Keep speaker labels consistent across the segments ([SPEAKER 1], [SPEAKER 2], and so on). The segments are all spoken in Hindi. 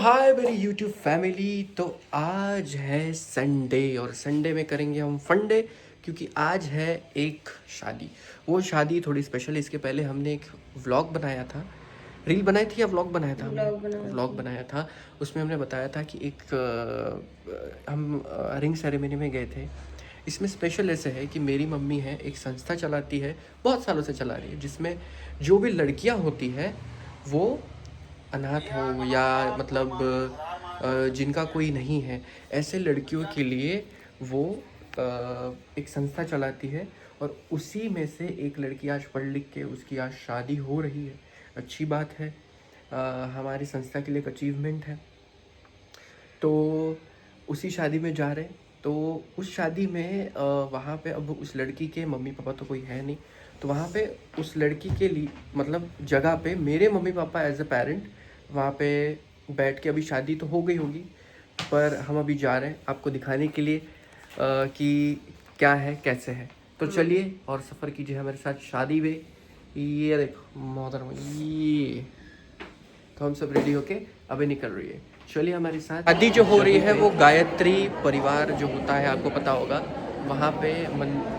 [SPEAKER 1] हाय मेरी यूट्यूब फैमिली। तो आज है संडे और संडे में करेंगे हम फंडे, क्योंकि आज है एक शादी। वो शादी थोड़ी स्पेशल है। इसके पहले हमने एक व्लॉग बनाया था, रील बनाई थी या व्लॉग बनाया था? व्लॉग बनाया था। उसमें हमने बताया था कि एक हम रिंग सेरेमनी में गए थे। इसमें स्पेशल ऐसे है कि मेरी मम्मी है, एक संस्था चलाती है, बहुत सालों से चला रही है, जिसमें जो भी लड़कियां होती है वो अनाथ हो या मतलब जिनका कोई नहीं है, ऐसे लड़कियों के लिए वो एक संस्था चलाती है। और उसी में से एक लड़की आज पढ़ लिख के उसकी आज शादी हो रही है। अच्छी बात है, हमारी संस्था के लिए एक अचीवमेंट है। तो उसी शादी में जा रहे हैं। तो उस शादी में वहाँ पे अब उस लड़की के मम्मी पापा तो कोई है नहीं, तो वहाँ पे उस लड़की के लिए मतलब जगह पे मेरे mummy papa as a parent वहाँ पे बैठ के, अभी शादी तो हो गई होगी पर हम अभी जा रहे हैं आपको दिखाने के लिए कि क्या है कैसे है। तो चलिए और सफ़र कीजिए हमारे साथ शादी में। ये देखो मोहतरमा, ये तो हम सब रेडी होके अभी निकल रही है। चलिए हमारे साथ। शादी जो हो रही है वो गायत्री परिवार जो होता है, आपको पता होगा, वहाँ पे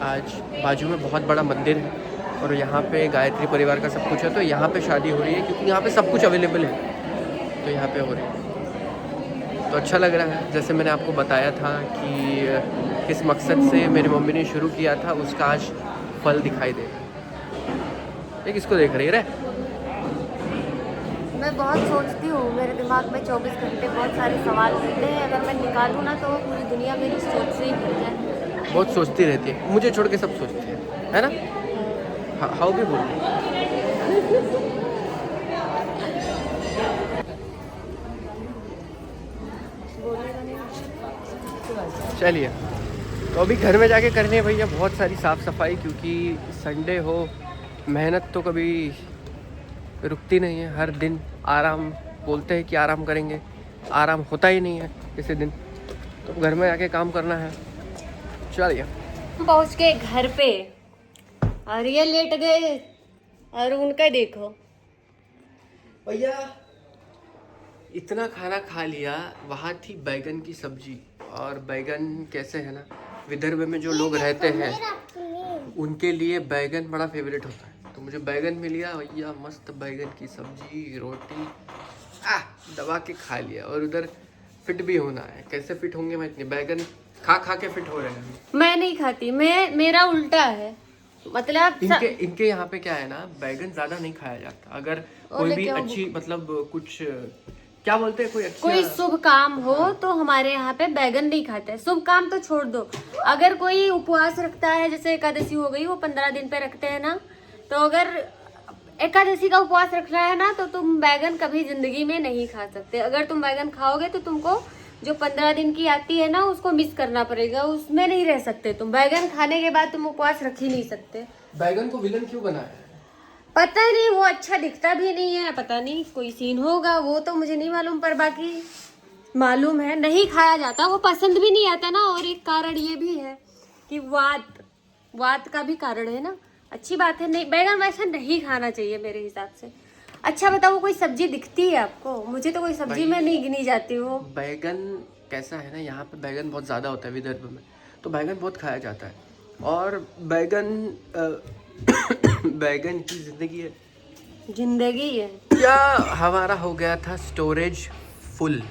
[SPEAKER 1] आज बाजू में बहुत बड़ा मंदिर है और यहाँ पे गायत्री परिवार का सब कुछ है। तो यहाँ पे शादी हो रही है क्योंकि यहाँ पे सब कुछ अवेलेबल है, तो यहाँ पे हो रही है। तो अच्छा लग रहा है। जैसे मैंने आपको बताया था कि किस मकसद से मेरी मम्मी ने शुरू किया था, उसका आज फल दिखाई दे रहा है। ये किसको देख रही है रे?
[SPEAKER 2] मैं बहुत सोचती हूँ, मेरे दिमाग में 24 घंटे बहुत सारे सवाल रहते हैं। अगर मैं निकालूँ ना तो पूरी दुनिया मेरी सोच से ही भर जाए।
[SPEAKER 1] बहुत सोचती रहती है, मुझे छोड़ के सब सोचती है ना? हाउ भी बोल रही है। चलिए तो अभी घर में जाके करनी है भैया बहुत सारी साफ़ सफाई, क्योंकि संडे हो, मेहनत तो कभी रुकती नहीं है। हर दिन आराम, बोलते हैं कि आराम करेंगे, आराम होता ही नहीं है किसी दिन, तो घर में आके काम करना है। चलिए
[SPEAKER 2] पहुँच गए घर पे और ये लेट गए और उनका देखो।
[SPEAKER 1] भैया इतना खाना खा लिया। वहाँ थी बैगन की सब्जी, और बैगन कैसे है ना, विदर्भ में जो लोग रहते हैं उनके लिए बैगन बड़ा फेवरेट होता है। तो मुझे बैगन मिल गया भैया, मस्त बैगन की सब्जी रोटी दबा के खा लिया। और उधर फिट भी होना है, कैसे फिट होंगे मैं, इतने बैगन खा खा के फिट हो रहे हैं।
[SPEAKER 2] मैं नहीं खाती, मेरा उल्टा है। मतलब
[SPEAKER 1] इनके यहाँ पे क्या है ना, बैगन ज्यादा नहीं खाया जाता। अगर कोई भी अच्छी मतलब कुछ क्या बोलते हैं,
[SPEAKER 2] कोई शुभ काम हो तो हमारे यहाँ पे बैगन नहीं खाते। शुभ काम तो छोड़ दो, अगर कोई उपवास रखता है, जैसे एकादशी हो गई, वो 15 दिन पे रखते हैं ना, तो अगर एकादशी का उपवास रखना है ना तो तुम बैगन कभी जिंदगी में नहीं खा सकते। अगर तुम बैगन खाओगे तो तुमको जो 15 दिन की आती है ना उसको मिस करना पड़ेगा, उसमें नहीं रह सकते तुम। बैगन खाने के बाद तुम उपवास रख ही नहीं सकते।
[SPEAKER 1] बैगन को विलन क्यों बनाया है?
[SPEAKER 2] पता नहीं, वो अच्छा दिखता भी नहीं है, पता नहीं कोई सीन होगा, वो तो मुझे नहीं मालूम, पर बाकी मालूम है नहीं खाया जाता, वो पसंद भी नहीं आता ना। और एक कारण ये भी है कि वात का भी कारण है ना। अच्छी बात है, नहीं बैगन वैसे नहीं खाना चाहिए मेरे हिसाब से। अच्छा बताओ, कोई सब्जी दिखती है आपको? मुझे तो कोई सब्जी में नहीं गिनी जाती वो।
[SPEAKER 1] बैगन कैसा है ना, यहाँ पे बैगन बहुत ज़्यादा होता है विदर्भ में, तो बैगन बहुत खाया जाता है। और बैगन बैगन की जिंदगी है,
[SPEAKER 2] जिंदगी है
[SPEAKER 1] क्या। हमारा हो गया था स्टोरेज फुल,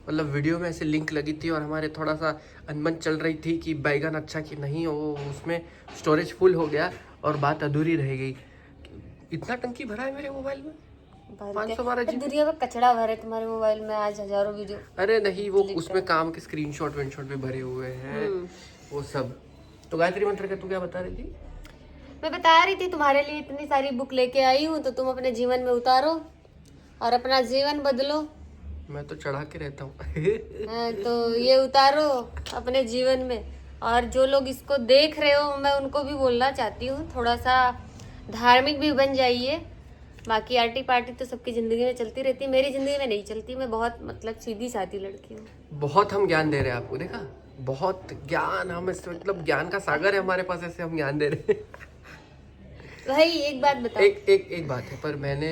[SPEAKER 1] मतलब वीडियो में ऐसे लिंक लगी थी और हमारे थोड़ा सा अनबन चल रही थी कि बैगन अच्छा कि नहीं हो, उसमें स्टोरेज फुल हो गया और बात अधूरी रह गई। इतना टंकी भरा है मेरे मोबाइल में, 512 GB।
[SPEAKER 2] दुनिया में कचड़ा भरे तुम्हारे मोबाइल में, आज हजारों वीडियो।
[SPEAKER 1] अरे नहीं, वो उसमें काम के स्क्रीनशॉट विनशॉट भी भरे हुए हैं वो सब। तो गायत्री मंत्र का तू क्या बता रही थी?
[SPEAKER 2] मैं बता रही थी तुम्हारे लिए इतनी सारी बुक लेके आई हूँ, तो तुम अपने जीवन में उतारो और अपना जीवन बदलो।
[SPEAKER 1] मैं तो चढ़ा के रहता हूँ
[SPEAKER 2] हाँ, तो ये उतारो अपने जीवन में। और जो लोग इसको देख रहे हो, मैं उनको भी बोलना चाहती हूँ, थोड़ा सा धार्मिक भी बन जाइए। बाकी आर्टी पार्टी तो सबकी जिंदगी में चलती रहती है, मेरी जिंदगी में नहीं चलती। मैं बहुत मतलब सीधी सादी लड़की हूँ।
[SPEAKER 1] बहुत हम ज्ञान दे रहे हैं आपको, देखा, बहुत ज्ञान, हम मतलब ज्ञान का सागर है हमारे पास, ऐसे हम ज्ञान दे रहे हैं
[SPEAKER 2] भाई एक बात बताओ।
[SPEAKER 1] एक बात है, पर मैंने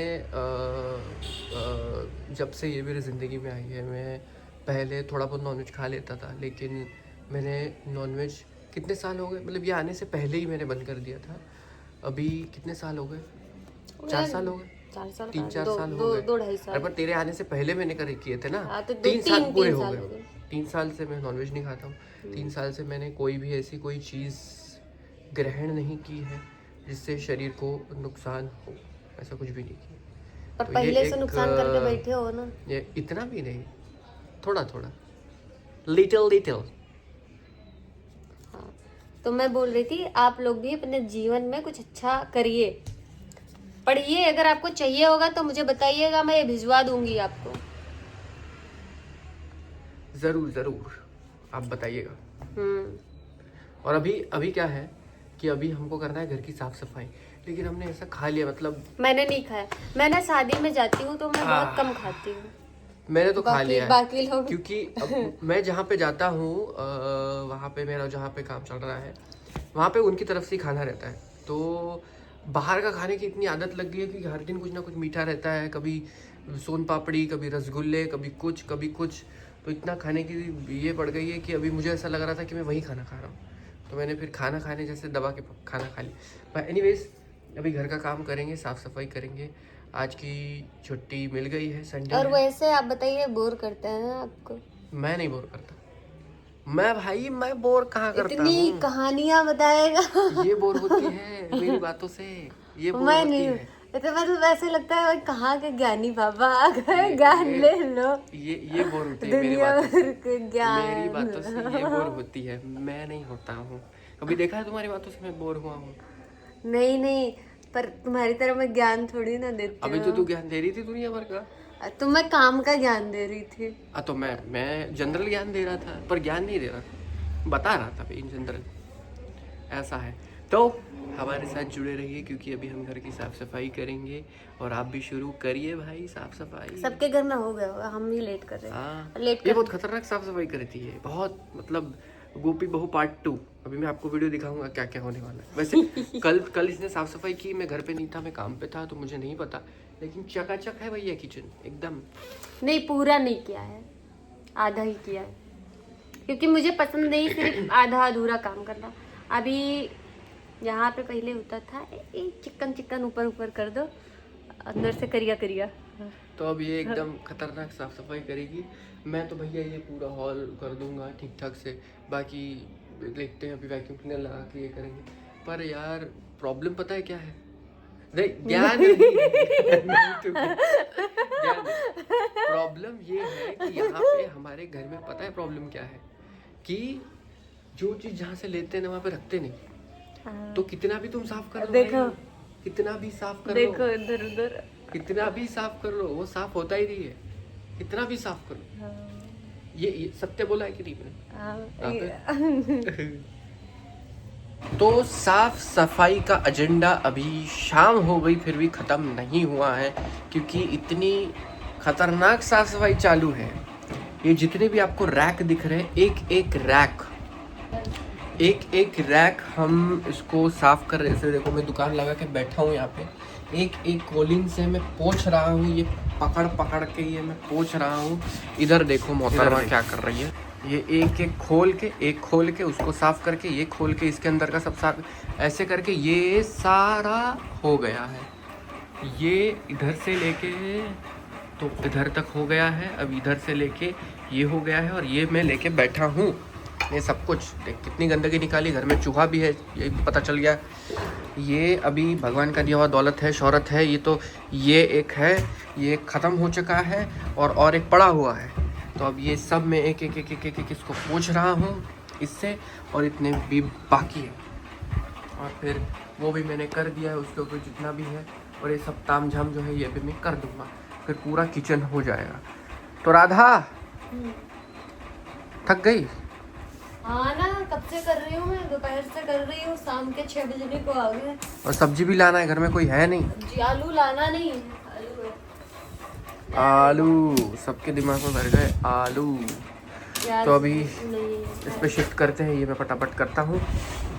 [SPEAKER 1] जब से ये मेरी ज़िंदगी में आई है, मैं पहले थोड़ा बहुत नॉनवेज खा लेता था, लेकिन मैंने नॉनवेज कितने साल हो गए, मतलब ये आने से पहले ही मैंने बंद कर दिया था। अभी कितने साल हो गए? 4 साल हो गए,
[SPEAKER 2] 4 साल
[SPEAKER 1] 3-4 साल हो गए।
[SPEAKER 2] 2-2.5 साल।
[SPEAKER 1] अरे पर तेरे आने से पहले मैंने करे किए थे ना।
[SPEAKER 2] हाँ, तो
[SPEAKER 1] 3 साल पूरे हो
[SPEAKER 2] साल
[SPEAKER 1] गए। 3 साल से मैं नॉनवेज नहीं खाता हूँ। 3 साल से मैंने कोई भी ऐसी कोई चीज़ ग्रहण नहीं की है जिससे शरीर को नुकसान हो, ऐसा कुछ भी नहीं किया।
[SPEAKER 2] पर
[SPEAKER 1] तो
[SPEAKER 2] पहले
[SPEAKER 1] ये
[SPEAKER 2] से
[SPEAKER 1] एक,
[SPEAKER 2] नुकसान करके बैठे हो ना।
[SPEAKER 1] ये इतना भी नहीं, थोड़ा थोड़ा, लिटिल।
[SPEAKER 2] हाँ, तो मैं बोल रही थी आप लोग भी अपने जीवन में कुछ अच्छा करिए, पढ़िए। अगर आपको चाहिए होगा तो मुझे बताइएगा, मैं ये भिजवा दूंगी आपको।
[SPEAKER 1] ज़रूर आप बताइएगा। और अभी क्या है कि अभी हमको करना है घर की साफ सफाई, लेकिन हमने ऐसा खा लिया, मतलब
[SPEAKER 2] मैंने नहीं खाया। मैंने शादी में जाती हूँ तो मैं बहुत कम खाती हूँ।
[SPEAKER 1] मैंने तो खा लिया है,
[SPEAKER 2] बाकी लोग,
[SPEAKER 1] क्योंकि अब मैं जहाँ पे जाता हूँ वहाँ पे मेरा जहाँ पे काम चल रहा है, वहाँ पे उनकी तरफ से ही खाना रहता है। तो बाहर का खाने की इतनी आदत लग गई है कि हर दिन कुछ ना कुछ मीठा रहता है, कभी सोन पापड़ी, कभी रसगुल्ले, कभी कुछ। तो इतना खाने की ये पड़ गई है कि अभी मुझे ऐसा लग रहा था कि मैं वही खाना खा रहा हूँ, तो मैंने फिर खाना खाने जैसे दबा के खाना खा लिया। पर एनीवेज अभी घर का काम करेंगे, साफ़ सफाई करेंगे। आज की छुट्टी मिल गई है, संडे।
[SPEAKER 2] और वैसे आप बताइए, बोर करते हैं ना आपको?
[SPEAKER 1] मैं नहीं बोर करता, मैं बोर कहाँ करता हूँ?
[SPEAKER 2] इतनी कहानियां बताएगा।
[SPEAKER 1] ये बोर होती है मेरी बातों से, ये बोर
[SPEAKER 2] मैं
[SPEAKER 1] होती
[SPEAKER 2] नहीं,
[SPEAKER 1] है।
[SPEAKER 2] तो मतलब ऐसे लगता है भाई कहाँ के ज्ञानी बाबा आ गए, ज्ञान ले लो।
[SPEAKER 1] ये बोर होती है मेरी
[SPEAKER 2] दुनिया
[SPEAKER 1] बातों से,
[SPEAKER 2] भर के ज्ञान।
[SPEAKER 1] मेरी बातों से ये बोर होती है। मैं नहीं होता हूँ। कभी देखा है तुम्हारी बातों से मैं बोर हुआ हूँ?
[SPEAKER 2] नहीं, पर तुम्हारी तरह मैं ज्ञान थोड़ी ना देती
[SPEAKER 1] अभी तो तू ज्ञान दे रही थी दुनिया भर का।
[SPEAKER 2] हूँ। तो मैं काम का ज्ञान दे रही थी।
[SPEAKER 1] तो मैं जनरल ज्ञान दे रहा था, पर ज्ञान नहीं दे रहा था, बता रहा था इन जनरल। ऐसा है, तो हमारे साथ जुड़े रहिए, क्योंकि अभी हम घर की साफ सफाई करेंगे और आप भी शुरू करिए भाई साफ सफाई।
[SPEAKER 2] सबके घर में हो गया होगा, हम ही लेट कर रहे हैं।
[SPEAKER 1] हाँ,
[SPEAKER 2] लेट
[SPEAKER 1] ये बहुत खतरनाक साफ सफाई करती है, बहुत, मतलब गोपी बहू पार्ट 2। अभी मैं आपको वीडियो दिखाऊंगा क्या क्या होने वाला है। वैसे कल इसने साफ सफाई की, मैं घर पे नहीं था, मैं काम पे था, तो मुझे नहीं पता, लेकिन चकाचक है भैया किचन एकदम।
[SPEAKER 2] नहीं, पूरा नहीं किया है, आधा ही किया है, क्योंकि मुझे पसंद नहीं सिर्फ आधा अधूरा काम करना। अभी यहाँ पे पहले होता था चिकन ऊपर कर दो, अंदर से करिया।
[SPEAKER 1] तो अब ये एकदम खतरनाक साफ सफाई करेगी। मैं तो भैया ये पूरा हॉल कर दूंगा ठीक ठाक से, बाकी देखते हैं, अभी वैक्यूम क्लीनर लगा के ये करेंगे। पर यार प्रॉब्लम पता है क्या है? ज्ञान प्रॉब्लम ये है कि यहाँ पे हमारे घर में पता है प्रॉब्लम क्या है, कि जो चीज जहाँ से लेते हैं ना वहाँ पे रखते नहीं। तो कितना भी तुम साफ कर लो,
[SPEAKER 2] देखो,
[SPEAKER 1] कितना भी साफ कर लो,
[SPEAKER 2] देखो इधर उधर,
[SPEAKER 1] कितना भी साफ कर लो, वो साफ होता ही नहीं है। कितना भी साफ कर लो, ये सत्य बोला है कि नहीं मैंने? तो साफ सफाई का एजेंडा अभी शाम हो गई फिर भी ख़त्म नहीं हुआ है, क्योंकि इतनी खतरनाक साफ सफाई चालू है। ये जितने भी आपको रैक दिख रहे हैं, एक एक रैक हम इसको साफ कर रहे हैं। देखो मैं दुकान लगा के बैठा हूँ यहाँ पे, एक कॉलिंग से मैं पोंछ रहा हूँ, ये पकड़ के ये मैं पोंछ रहा हूँ। इधर देखो मोहतरमा क्या कर रही है, ये एक खोल के उसको साफ करके, ये खोल के इसके अंदर का सब साफ, ऐसे करके ये सारा हो गया है। ये इधर से लेके तो इधर तक हो गया है, अब इधर से लेके ये हो गया है, और ये मैं लेके बैठा हूँ। ये सब कुछ देख कितनी गंदगी निकाली, घर में चूहा भी है ये पता चल गया। ये अभी भगवान का दिया हुआ दौलत है, शौहरत है। ये तो ये एक है, ये ख़त्म हो चुका है, और एक पड़ा हुआ है। तो अब ये सब मैं एक इसको पोंछ रहा हूँ इससे, और इतने भी बाकी है, और फिर वो भी मैंने कर दिया है, उसके ऊपर जितना भी है, और ये सब ताम झाम जो है ये भी मैं कर दूँगा, फिर पूरा किचन हो जाएगा। तो राधा थक गई?
[SPEAKER 2] हाँ ना, कब से कर रही हूँ मैं, दोपहर से कर रही हूँ, शाम के 6 बजने को आ गए।
[SPEAKER 1] और सब्जी भी लाना है, घर में कोई है नहीं।
[SPEAKER 2] जी, आलू लाना नहीं,
[SPEAKER 1] आलू सबके दिमाग में भर गए आलू। तो अभी इस पे शिफ्ट करते हैं, ये मैं फटाफट करता हूँ।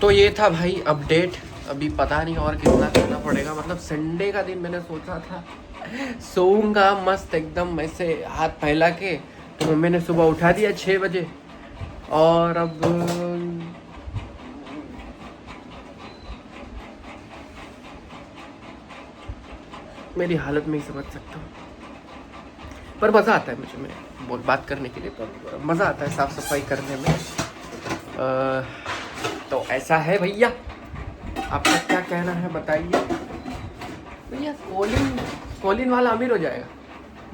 [SPEAKER 1] तो ये था भाई अपडेट अभी पता नहीं और कितना करना पड़ेगा। मतलब संडे का दिन मैंने सोचा था सोऊंगा मस्त एकदम ऐसे हाथ फैला के, तो मम्मी ने सुबह उठा दिया 6 बजे। और अब मेरी हालत में ही समझ सकता हूँ, पर मज़ा आता है मुझे में बात करने के लिए, तो मज़ा आता है साफ़ सफाई करने में। तो ऐसा है भैया, आपका क्या कहना है बताइए भैया। कोलिन वाला अमीर हो जाएगा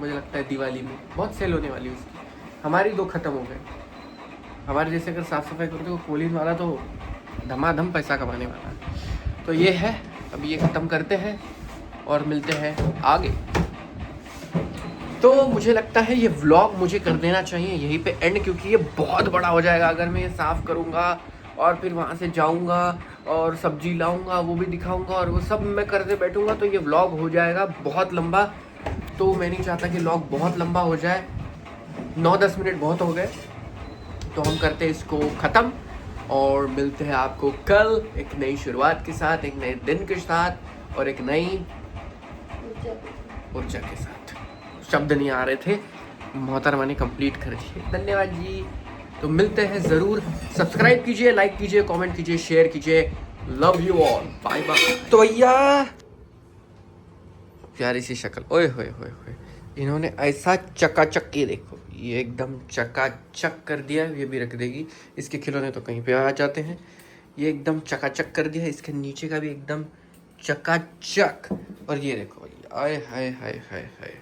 [SPEAKER 1] मुझे लगता है दिवाली में, बहुत सेल होने वाली है उसकी। हमारी 2 ख़त्म हो गए। हमारे जैसे अगर साफ़ सफाई करते हो कोलिन वाला तो धमाधम पैसा कमाने वाला है। तो ये है, अब ये ख़त्म करते हैं और मिलते हैं आगे। तो मुझे लगता है ये व्लॉग मुझे कर देना चाहिए यहीं पे एंड, क्योंकि ये बहुत बड़ा हो जाएगा अगर मैं ये साफ़ करूँगा और फिर वहाँ से जाऊँगा और सब्जी लाऊँगा वो भी दिखाऊँगा और वो सब मैं करते बैठूँगा, तो ये व्लॉग हो जाएगा बहुत लंबा। तो मैं नहीं चाहता कि व्लॉग बहुत लंबा हो जाए। 9-10 मिनट बहुत हो गए, तो हम करते हैं इसको ख़त्म और मिलते हैं आपको कल एक नई शुरुआत के साथ, एक नए दिन के साथ और एक नई ऊर्जा के साथ। शब्द नहीं आ रहे थे, मोहतरमा ने कंप्लीट कर दिए। धन्यवाद जी। तो मिलते हैं ज़रूर। सब्सक्राइब कीजिए, लाइक कीजिए, कमेंट कीजिए, शेयर कीजिए। Love you all, bye bye. तो भैया प्यारी सी शक्ल, ओए होए होए होए, इन्होंने ऐसा चकाचक, ये देखो ये एकदम चकाचक कर दिया। ये भी रख देगी, इसके खिलौने तो कहीं पे आ जाते हैं। ये एकदम चकाचक कर दिया, इसके नीचे का भी एकदम चकाचक। और ये देखो आए हाय हाय हाय हाय,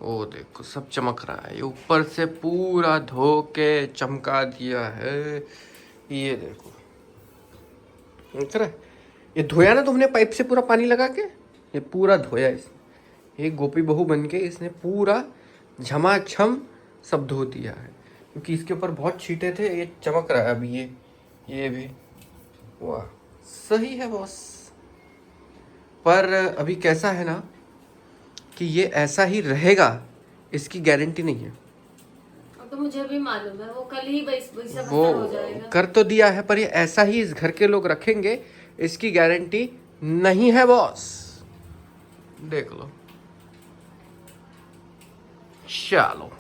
[SPEAKER 1] ओ देखो सब चमक रहा है। ये ऊपर से पूरा धो के चमका दिया है। ये देखो देख रहा है, ये धोया ना तुमने पाइप से पूरा पानी लगा के, ये पूरा धोया इसने। ये गोपी बहू बन के इसने पूरा झमाझम सब धो दिया है, क्योंकि इसके ऊपर बहुत छींटे थे। ये चमक रहा है अभी, ये भी वाह सही है बॉस। पर अभी कैसा है ना कि ये ऐसा ही रहेगा इसकी गारंटी नहीं है।
[SPEAKER 2] तो मुझे भी मालूम है वो कल ही वैसा
[SPEAKER 1] वो
[SPEAKER 2] हो जाएगा।
[SPEAKER 1] कर तो दिया है, पर ये ऐसा ही इस घर के लोग रखेंगे, इसकी गारंटी नहीं है बॉस। देख लो, चलो।